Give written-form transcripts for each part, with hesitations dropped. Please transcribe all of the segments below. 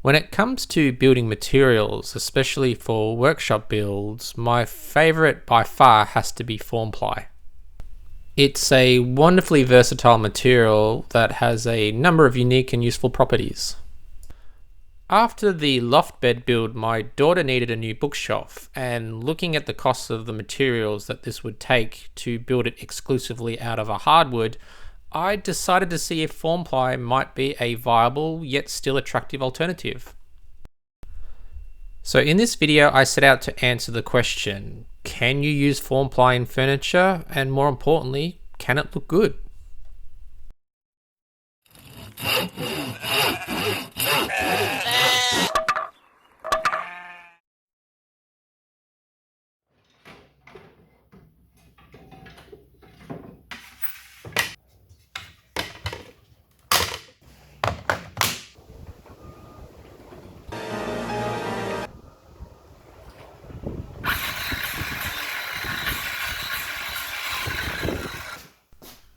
When it comes to building materials, especially for workshop builds, my favorite by far has to be Formply. It's a wonderfully versatile material that has a number of unique and useful properties. After the loft bed build, my daughter needed a new bookshelf, and looking at the costs of the materials that this would take to build it exclusively out of a hardwood, I decided to see if Formply might be a viable yet still attractive alternative. So in this video, I set out to answer the question, can you use Formply in furniture? And more importantly, can it look good?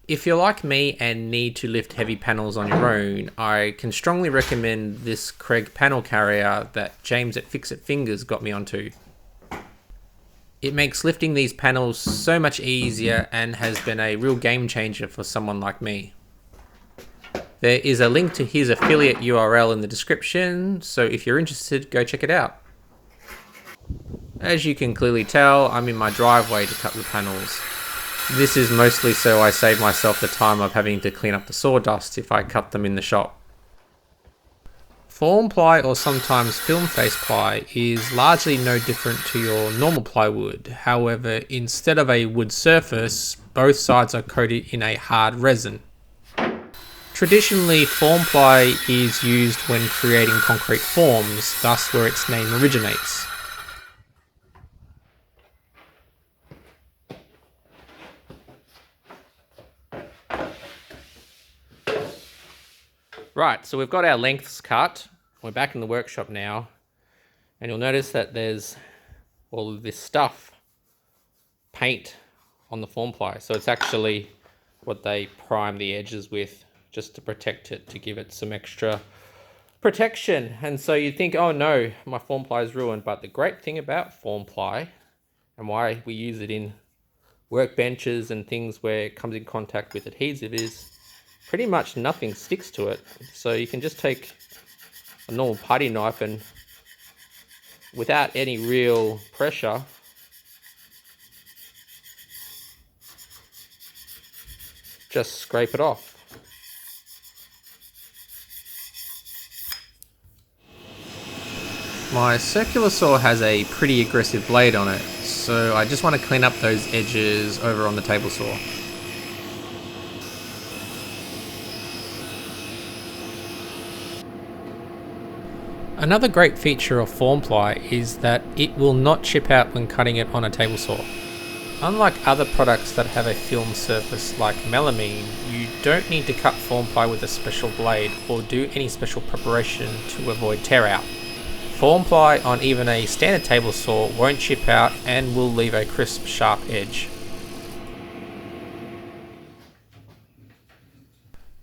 If you're like me and need to lift heavy panels on your own, I can strongly recommend this KREG panel carrier that James at Fix It Fingers got me onto. It makes lifting these panels so much easier and has been a real game changer for someone like me. There is a link to his affiliate URL in the description, so if you're interested, go check it out. As you can clearly tell, I'm in my driveway to cut the panels. This is mostly so I save myself the time of having to clean up the sawdust if I cut them in the shop. Formply, or sometimes film face ply, is largely no different to your normal plywood. However, instead of a wood surface, both sides are coated in a hard resin. Traditionally, Formply is used when creating concrete forms, thus where its name originates. Right, so we've got our lengths cut. We're back in the workshop now, and you'll notice that there's all of this stuff, paint on the Formply. So it's actually what they prime the edges with, just to protect it, to give it some extra protection. And so you think, oh no, my Formply is ruined. But the great thing about Formply, and why we use it in workbenches and things where it comes in contact with adhesive, is pretty much nothing sticks to it. So you can just take a normal putty knife and without any real pressure, just scrape it off. My circular saw has a pretty aggressive blade on it, so I just want to clean up those edges over on the table saw. Another great feature of Formply is that it will not chip out when cutting it on a table saw. Unlike other products that have a film surface like melamine, you don't need to cut Formply with a special blade or do any special preparation to avoid tear out. Formply on even a standard table saw won't chip out and will leave a crisp, sharp edge.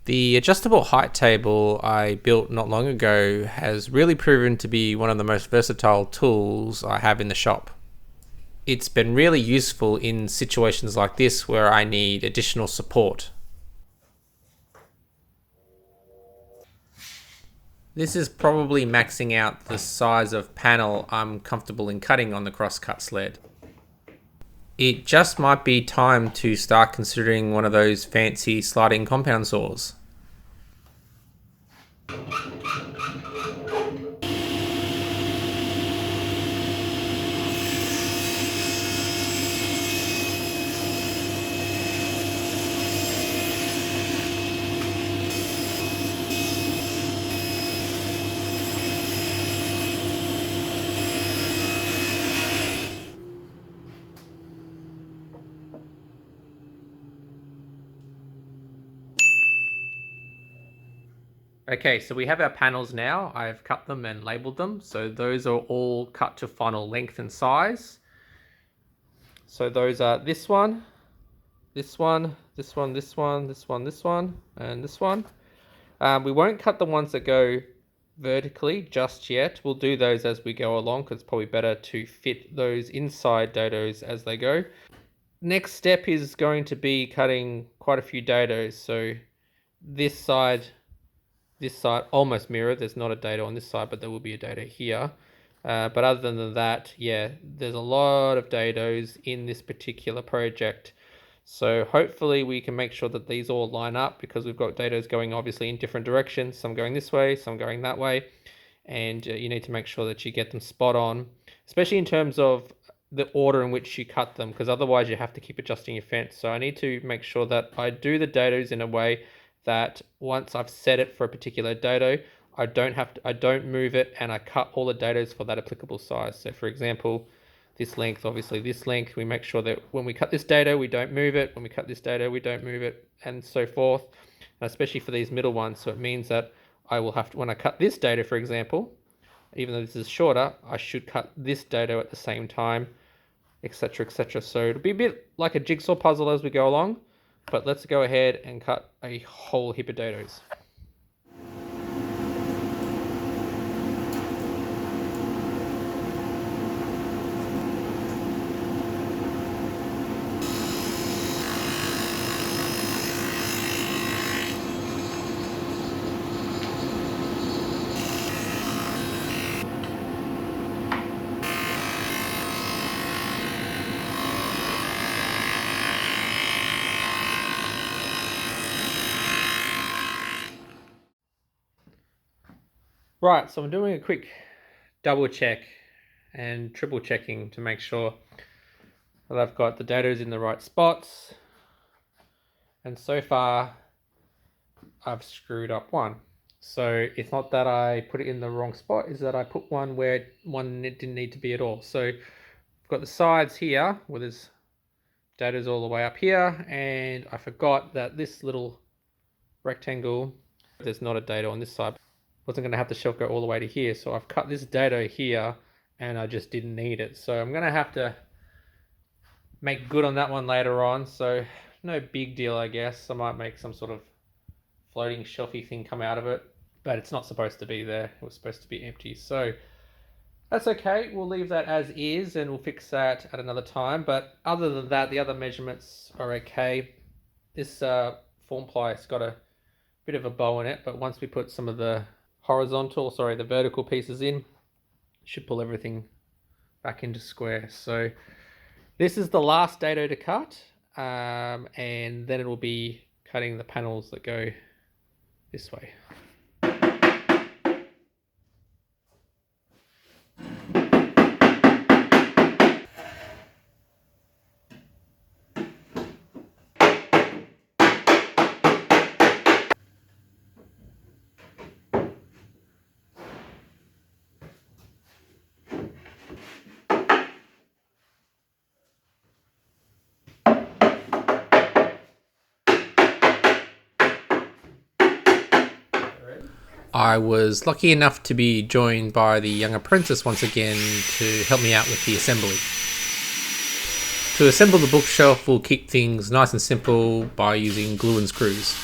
The adjustable height table I built not long ago has really proven to be one of the most versatile tools I have in the shop. It's been really useful in situations like this where I need additional support. This is probably maxing out the size of panel I'm comfortable in cutting on the crosscut sled. It just might be time to start considering one of those fancy sliding compound saws. Okay, so we have our panels now. I've cut them and labeled them. So those are all cut to final length and size. So those are this one, this one, this one, this one, this one, this one, and this one. We won't cut the ones that go vertically just yet. We'll do those as we go along because it's probably better to fit those inside dados as they go. Next step is going to be cutting quite a few dados. So this side almost mirror. There's not a dado on this side, but there will be a dado here. But other than that, yeah, there's a lot of dados in this particular project. So hopefully we can make sure that these all line up, because we've got dados going obviously in different directions, some going this way, some going that way, and you need to make sure that you get them spot on, especially in terms of the order in which you cut them, because otherwise you have to keep adjusting your fence. So I need to make sure that I do the dados in a way that once I've set it for a particular dado, I don't move it, and I cut all the dados for that applicable size. So for example, this length, obviously this length, we make sure that when we cut this dado, we don't move it. When we cut this dado, we don't move it, and so forth. And especially for these middle ones. So it means that I will have to, when I cut this dado, for example, even though this is shorter, I should cut this dado at the same time, etc., etc. So it'll be a bit like a jigsaw puzzle as we go along, but let's go ahead and cut a whole heap of dados. Right, so I'm doing a quick double check and triple checking to make sure that I've got the dados in the right spots. And so far, I've screwed up one. So it's not that I put it in the wrong spot, it's that I put one where one it didn't need to be at all. So I've got the sides here where there's dados all the way up here, and I forgot that this little rectangle, there's not a dado on this side. Wasn't going to have the shelf go all the way to here, so I've cut this dado here and I just didn't need it. So I'm going to have to make good on that one later on. So no big deal, I guess. I might make some sort of floating shelfy thing come out of it, but it's not supposed to be there. It was supposed to be empty. So that's okay. We'll leave that as is and we'll fix that at another time. But other than that, the other measurements are okay. This Formply's got a bit of a bow in it, but once we put some of the the vertical pieces in, should pull everything back into square. So this is the last dado to cut, and then it will be cutting the panels that go this way. I was lucky enough to be joined by the young apprentice once again to help me out with the assembly. To assemble the bookshelf, we'll keep things nice and simple by using glue and screws.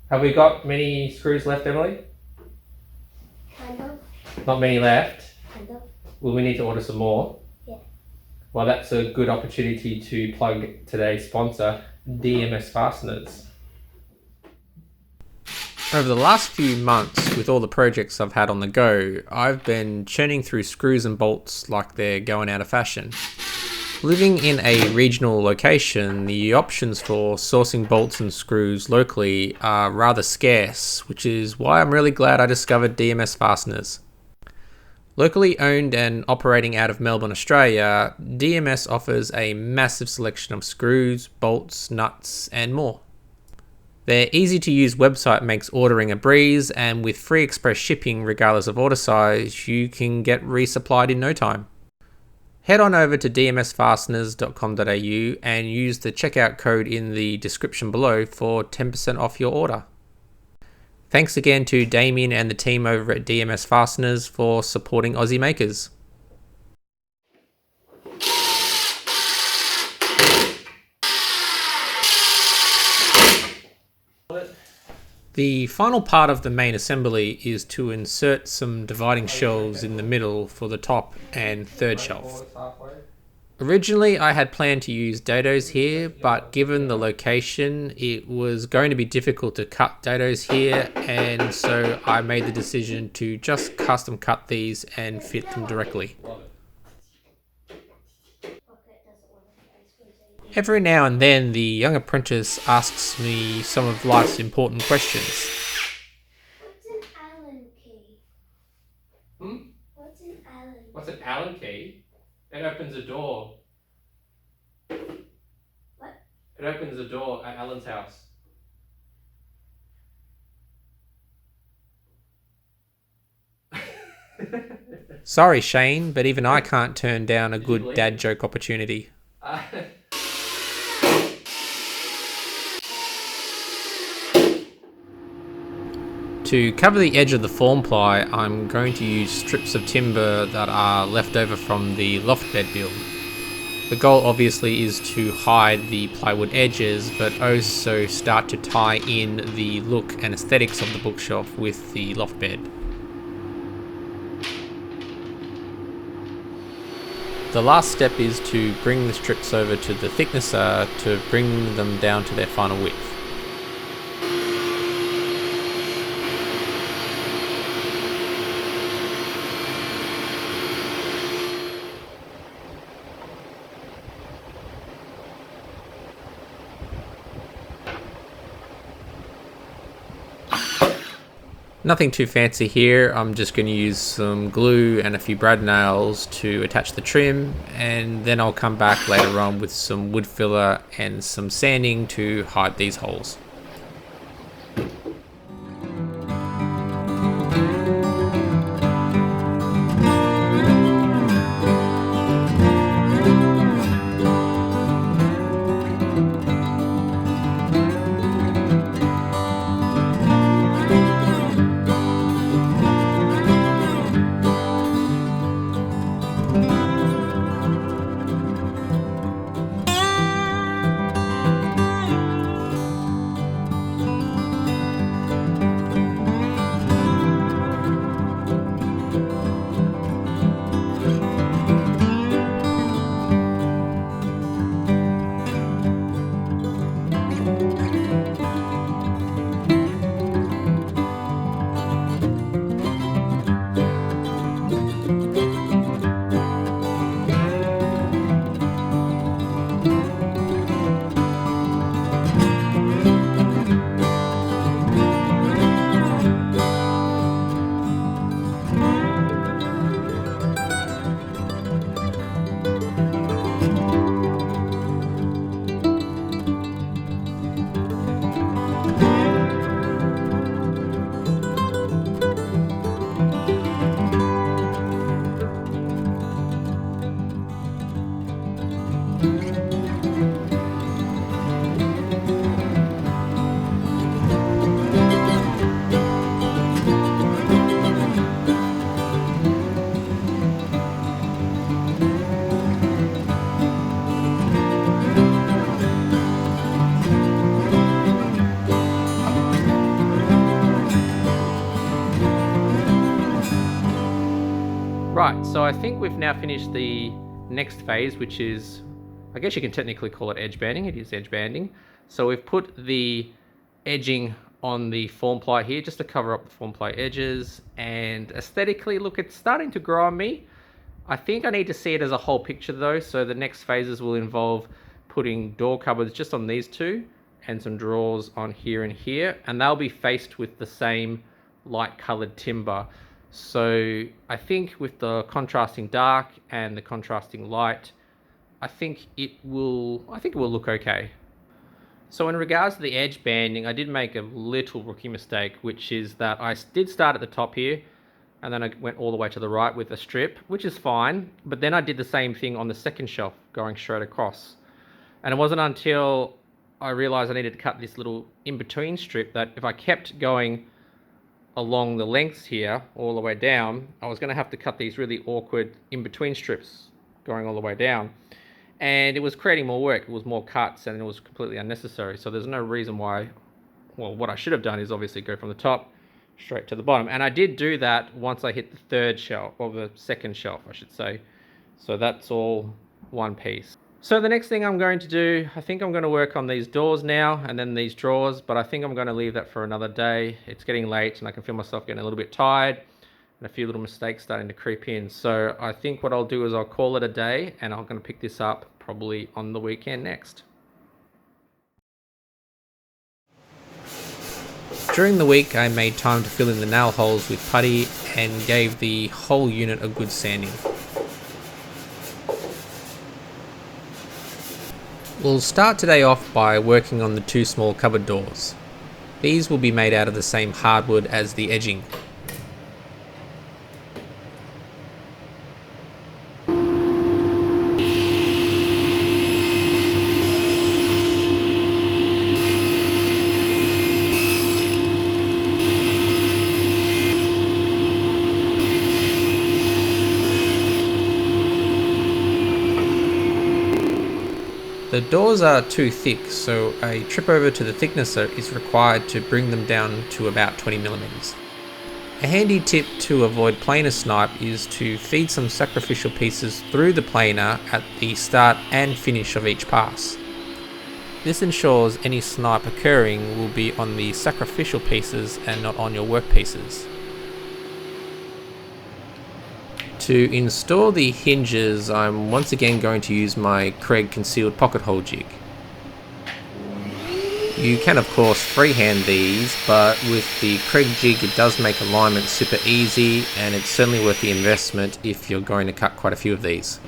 Have we got many screws left, Emily? Kind of. Not many left? Kind of. Will we need to order some more? Yeah. Well, that's a good opportunity to plug today's sponsor, DMS Fasteners. Over the last few months, with all the projects I've had on the go, I've been churning through screws and bolts like they're going out of fashion. Living in a regional location, the options for sourcing bolts and screws locally are rather scarce, which is why I'm really glad I discovered DMS Fasteners. Locally owned and operating out of Melbourne, Australia, DMS offers a massive selection of screws, bolts, nuts, and more. Their easy-to-use website makes ordering a breeze, and with free express shipping regardless of order size, you can get resupplied in no time. Head on over to dmsfasteners.com.au and use the checkout code in the description below for 10% off your order. Thanks again to Damien and the team over at DMS Fasteners for supporting Aussie makers. The final part of the main assembly is to insert some dividing shelves in the middle for the top and third shelf. Originally I had planned to use DADOs here, but given the location it was going to be difficult to cut DADOs here, and so I made the decision to just custom cut these and fit them directly. Every now and then the young apprentice asks me some of life's important questions. What's an Allen key? What's an Allen? What's an Allen key? It opens a door. What? It opens a door at Alan's house. Sorry, Shane, but even I can't turn down a good dad joke opportunity. To cover the edge of the Formply, I'm going to use strips of timber that are left over from the loft bed build. The goal obviously is to hide the plywood edges, but also start to tie in the look and aesthetics of the bookshelf with the loft bed. The last step is to bring the strips over to the thicknesser to bring them down to their final width. Nothing too fancy here, I'm just going to use some glue and a few brad nails to attach the trim, and then I'll come back later on with some wood filler and some sanding to hide these holes. Right, so I think we've now finished the next phase, which is, I guess you can technically call it edge banding. It is edge banding. So we've put the edging on the Formply here just to cover up the Formply edges, and aesthetically, look, it's starting to grow on me. I think I need to see it as a whole picture though, so the next phases will involve putting door cupboards just on these two and some drawers on here and here, and they'll be faced with the same light colored timber. So I think with the contrasting dark and the contrasting light, I think it will look okay. So in regards to the edge banding, I did make a little rookie mistake, which is that I did start at the top here, and then I went all the way to the right with a strip, which is fine, but then I did the same thing on the second shelf, going straight across. And it wasn't until I realized I needed to cut this little in-between strip that if I kept going along the lengths here all the way down, I was going to have to cut these really awkward in-between strips going all the way down, and it was creating more work. It was more cuts and it was completely unnecessary. So there's no reason why. Well, what I should have done is obviously go from the top straight to the bottom, and I did do that once I hit the third shelf, or the second shelf I should say. So that's all one piece. So the next thing I'm going to do, I think I'm going to work on these doors now and then these drawers, but I think I'm going to leave that for another day. It's getting late and I can feel myself getting a little bit tired and a few little mistakes starting to creep in. So I think what I'll do is I'll call it a day, and I'm going to pick this up probably on the weekend next. During the week, I made time to fill in the nail holes with putty and gave the whole unit a good sanding. We'll start today off by working on the two small cupboard doors. These will be made out of the same hardwood as the edging. The doors are too thick, so a trip over to the thicknesser is required to bring them down to about 20mm. A handy tip to avoid planer snipe is to feed some sacrificial pieces through the planer at the start and finish of each pass. This ensures any snipe occurring will be on the sacrificial pieces and not on your work pieces. To install the hinges, I'm once again going to use my KREG concealed pocket hole jig. You can of course freehand these, but with the KREG jig it does make alignment super easy, and it's certainly worth the investment if you're going to cut quite a few of these.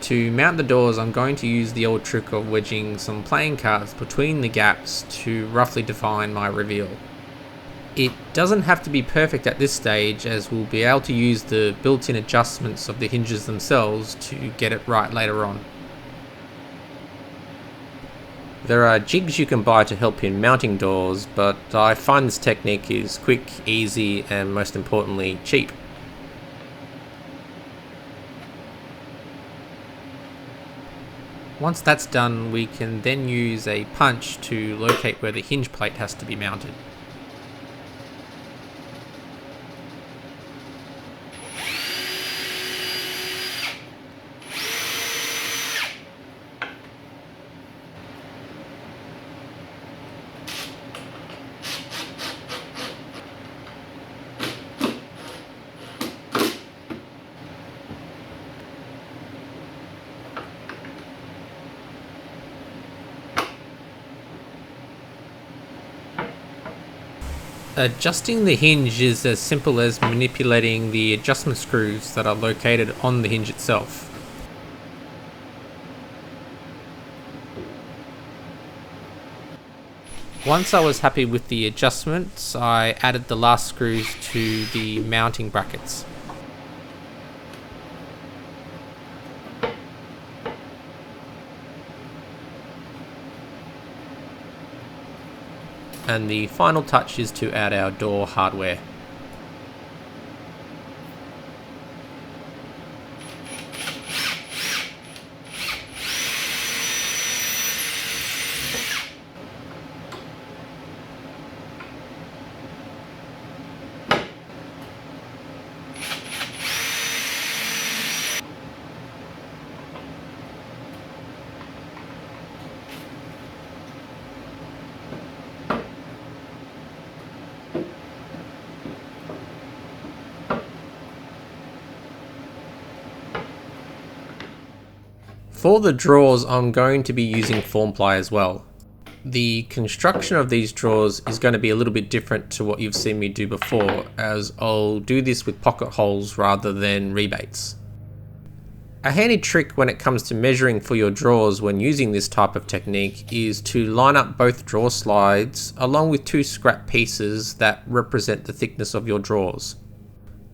To mount the doors, I'm going to use the old trick of wedging some playing cards between the gaps to roughly define my reveal. It doesn't have to be perfect at this stage, as we'll be able to use the built-in adjustments of the hinges themselves to get it right later on. There are jigs you can buy to help in mounting doors, but I find this technique is quick, easy, and most importantly, cheap. Once that's done, we can then use a punch to locate where the hinge plate has to be mounted. Adjusting the hinge is as simple as manipulating the adjustment screws that are located on the hinge itself. Once I was happy with the adjustments, I added the last screws to the mounting brackets. And the final touch is to add our door hardware. For the drawers, I'm going to be using Formply as well. The construction of these drawers is going to be a little bit different to what you've seen me do before, as I'll do this with pocket holes rather than rebates. A handy trick when it comes to measuring for your drawers when using this type of technique is to line up both drawer slides along with two scrap pieces that represent the thickness of your drawers.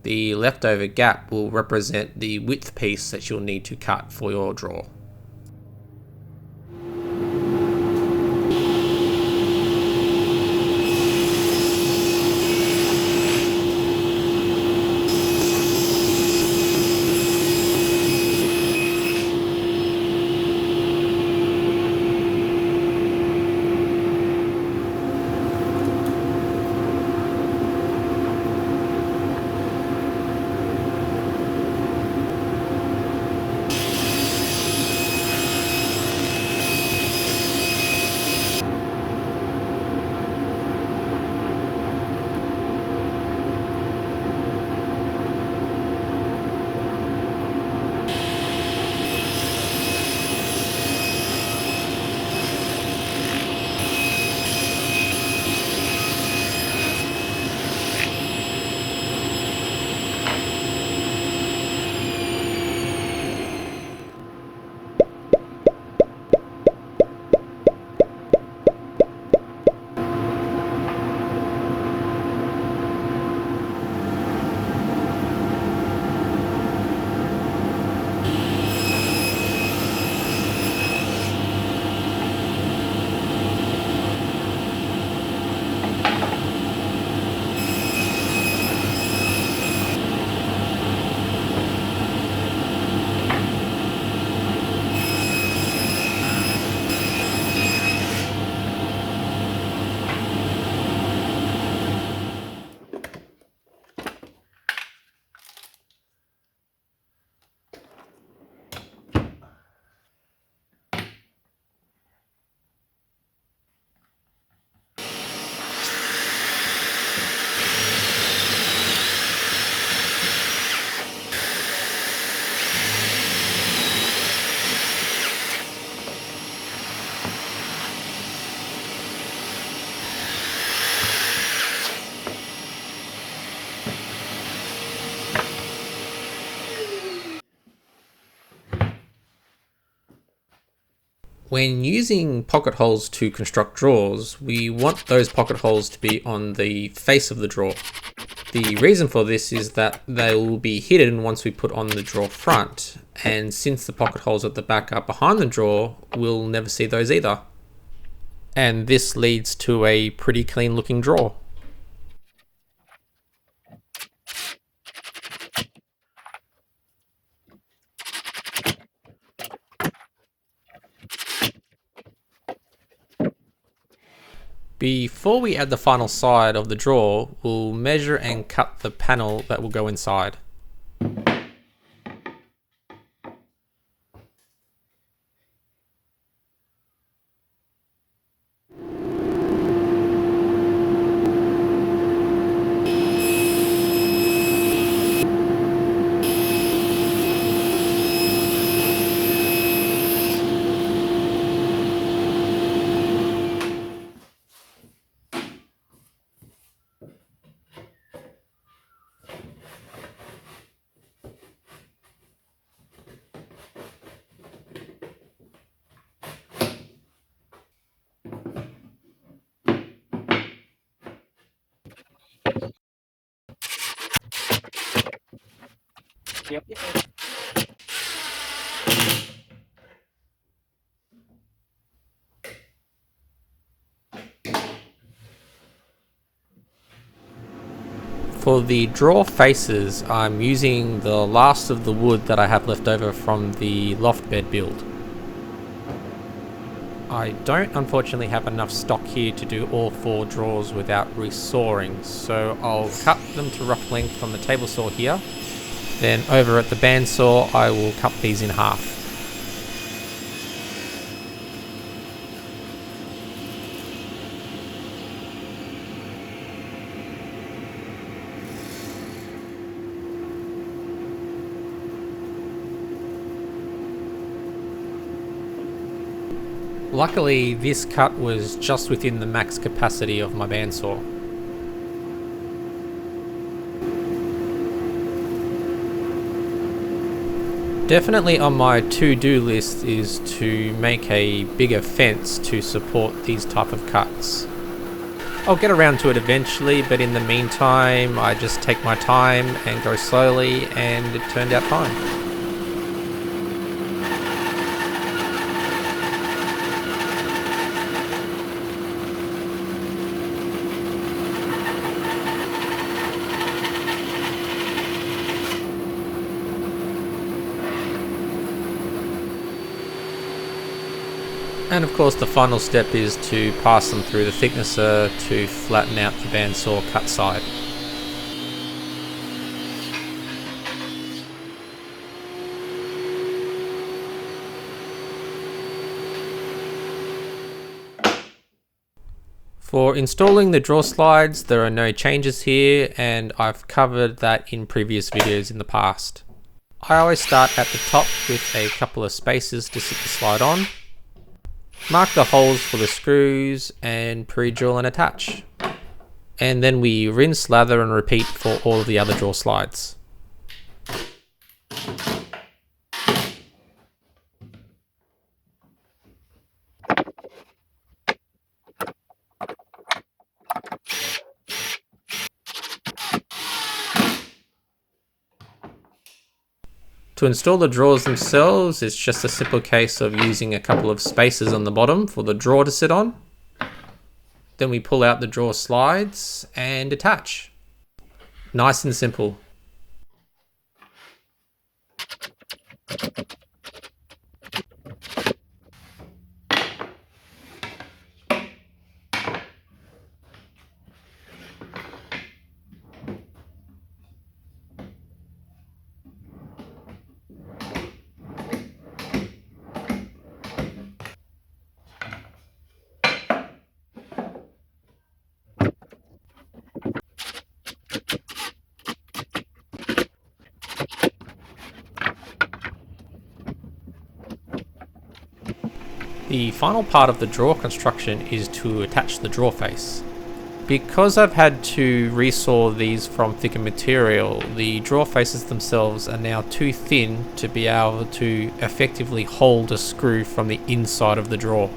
The leftover gap will represent the width piece that you'll need to cut for your drawer. When using pocket holes to construct drawers, we want those pocket holes to be on the face of the drawer. The reason for this is that they will be hidden once we put on the drawer front, and since the pocket holes at the back are behind the drawer, we'll never see those either. And this leads to a pretty clean looking drawer. Before we add the final side of the drawer, we'll measure and cut the panel that will go inside. For the drawer faces, I'm using the last of the wood that I have left over from the loft bed build. I don't unfortunately have enough stock here to do all 4 drawers without resawing, so I'll cut them to rough length on the table saw here. Then over at the bandsaw I will cut these in half. Luckily, this cut was just within the max capacity of my bandsaw. Definitely on my to-do list is to make a bigger fence to support these type of cuts. I'll get around to it eventually, but in the meantime I just take my time and go slowly, and it turned out fine. And of course the final step is to pass them through the thicknesser to flatten out the bandsaw cut side. For installing the drawer slides, there are no changes here, and I've covered that in previous videos in the past. I always start at the top with a couple of spaces to sit the slide on. Mark the holes for the screws and pre-drill and attach. And then we rinse, lather and repeat for all of the other drawer slides. To install the drawers themselves, it's just a simple case of using a couple of spaces on the bottom for the drawer to sit on. Then we pull out the drawer slides and attach. Nice and simple. The final part of the drawer construction is to attach the drawer face. Because I've had to resaw these from thicker material, the drawer faces themselves are now too thin to be able to effectively hold a screw from the inside of the drawer.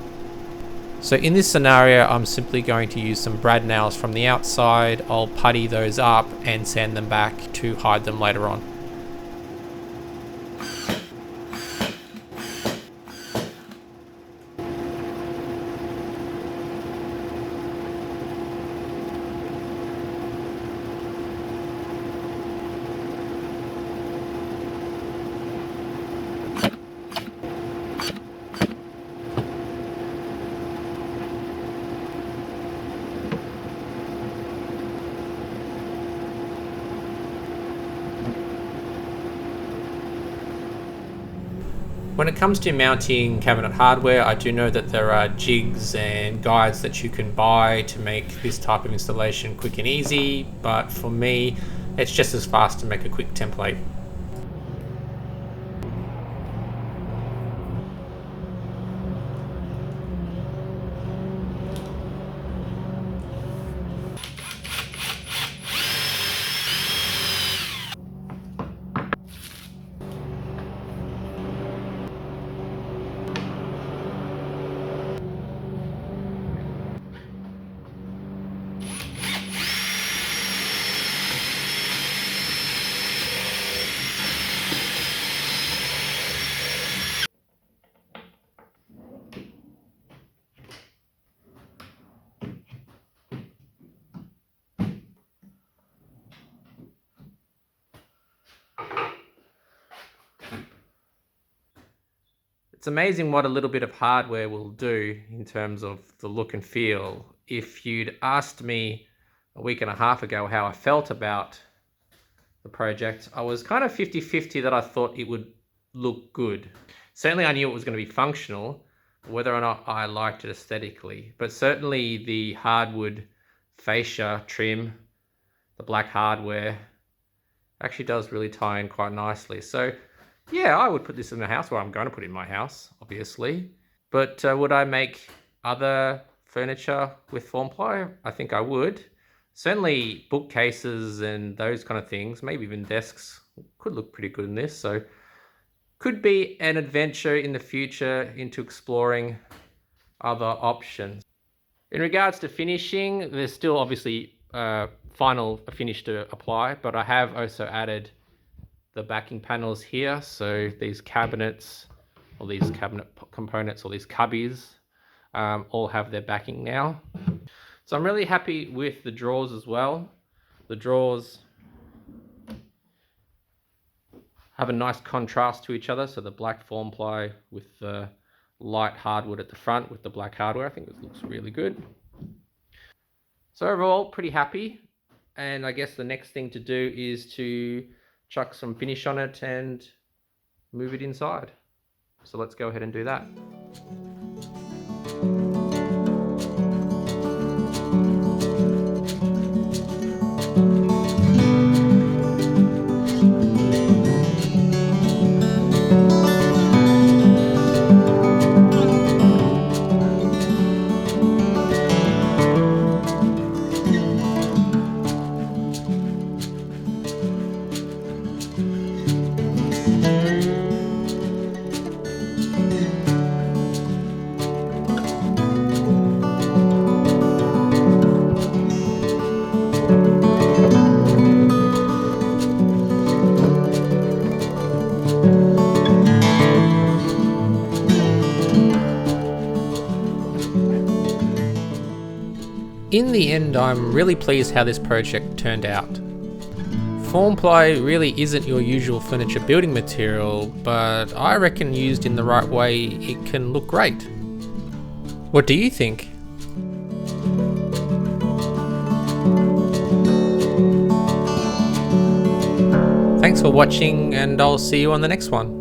So in this scenario, I'm simply going to use some brad nails from the outside. I'll putty those up and sand them back to hide them later on. When it comes to mounting cabinet hardware, I do know that there are jigs and guides that you can buy to make this type of installation quick and easy, but for me, it's just as fast to make a quick template. It's amazing what a little bit of hardware will do in terms of the look and feel. If you'd asked me a week and a half ago how I felt about the project, I was kind of 50-50 that I thought it would look good. Certainly I knew it was going to be functional, whether or not I liked it aesthetically. But certainly the hardwood fascia trim, the black hardware, actually does really tie in quite nicely. So yeah, I would put this in the house, where I'm going to put it in my house, obviously. But would I make other furniture with Formply? I think I would. Certainly bookcases and those kind of things, maybe even desks, could look pretty good in this. So could be an adventure in the future into exploring other options. In regards to finishing, there's still obviously final finish to apply, but I have also added the backing panels here. So these cabinets, or these cabinet components, or these cubbies, all have their backing now. So I'm really happy with the drawers as well. The drawers have a nice contrast to each other. So the black Formply with the light hardwood at the front with the black hardware. I think this looks really good. So overall, pretty happy. And I guess the next thing to do is to chuck some finish on it and move it inside. So let's go ahead and do that. In the end, I'm really pleased how this project turned out. Formply really isn't your usual furniture building material, but I reckon used in the right way, it can look great. What do you think? Thanks for watching, and I'll see you on the next one.